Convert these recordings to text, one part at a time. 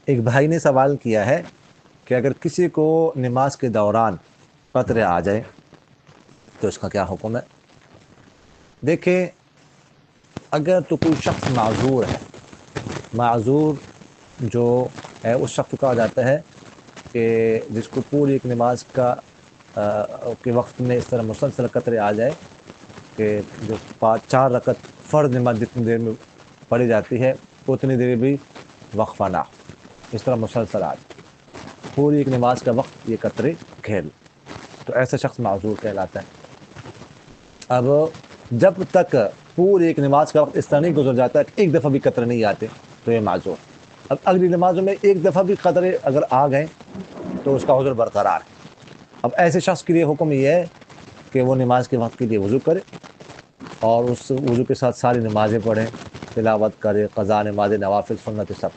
ایک بھائی نے سوال کیا ہے کہ اگر کسی کو نماز کے دوران قطرے آ جائے تو اس کا کیا حکم ہے؟ دیکھیں، اگر تو کوئی شخص معذور ہے، معذور جو ہے اس شخص کو کہا جاتا ہے کہ جس کو پوری ایک نماز کے وقت میں اس طرح مسلسل قطرے آ جائے کہ جو 4 رکعت فرض نماز جتنی دیر میں پڑھی جاتی ہے اتنی دیر بھی وقفہ نہ ہو، اس طرح مسلسل آ جائے، پوری ایک نماز کا وقت یہ قطرے گھیر لے، تو ایسا شخص معذور کہلاتا ہے۔ اب جب تک پوری ایک نماز کا وقت اس طرح نہیں گزر جاتا کہ ایک دفعہ بھی قطرے نہیں آتے تو یہ معذور۔ اب اگلی نمازوں میں ایک دفعہ بھی قطرے اگر آ گئے تو اس کا عذر برقرار ہے۔ اب ایسے شخص کے لیے حکم یہ ہے کہ وہ نماز کے وقت کے لیے وضو کرے اور اس وضو کے ساتھ ساری نمازیں پڑھیں، تلاوت کرے، قضا نماز، نوافل، سنت، سب۔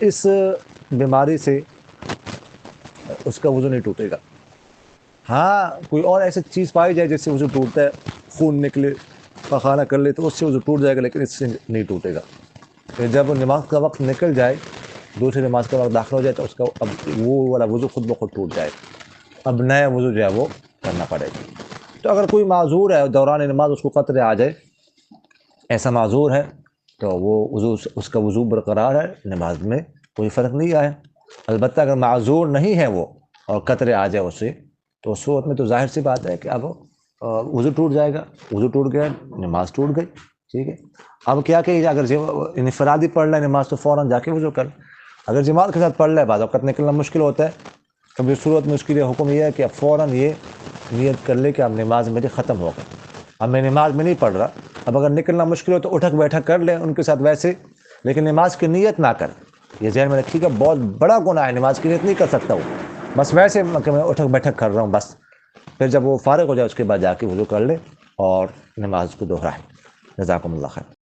اس بیماری سے اس کا وضو نہیں ٹوٹے گا۔ ہاں، کوئی اور ایسی چیز پائی جائے جس سے وضو ٹوٹتا ہے، خون نکلے، پخانہ کر لے، تو اس سے وضو ٹوٹ جائے گا، لیکن اس سے نہیں ٹوٹے گا۔ کہ جب نماز کا وقت نکل جائے، دوسری نماز کا وقت داخل ہو جائے، تو اس کا اب وہ والا وضو خود بخود ٹوٹ جائے گا، اب نیا وضو جو ہے وہ کرنا پڑے گا۔ تو اگر کوئی معذور ہے دوران نماز اس کو قطرے آ جائے، ایسا معذور ہے تو وہ وضو، اس کا وضو برقرار ہے، نماز میں کوئی فرق نہیں آیا۔ البتہ اگر معذور نہیں ہے وہ اور قطرے آ جائے اس سے، تو اس صورت میں تو ظاہر سی بات ہے کہ اب وضو ٹوٹ جائے گا، وضو ٹوٹ گیا، نماز ٹوٹ گئی، ٹھیک ہے۔ اب کیا کہ اگر انفرادی پڑھ لے نماز تو فوراً جا کے وضو کر، اگر جماعت کے ساتھ پڑھ لے بعض اوقات نکلنا مشکل ہوتا ہے، کبھی صورت میں اس کے لیے حکم یہ ہے کہ اب فوراً یہ نیت کر لے کہ اب نماز میری ختم ہو گئی، اب میں نماز میں نہیں پڑھ رہا۔ اب اگر نکلنا مشکل ہو تو اٹھک بیٹھک کر لیں ان کے ساتھ ویسے، لیکن نماز کی نیت نہ کر، یہ ذہن میں رکھیے گا، بہت بڑا گناہ ہے، نماز کی نیت نہیں کر سکتا وہ، بس ویسے کہ میں اٹھک بیٹھک کر رہا ہوں بس۔ پھر جب وہ فارغ ہو جائے اس کے بعد جا کے وضو کر لے اور نماز کو دہرائے۔ جزاکم اللہ خیر۔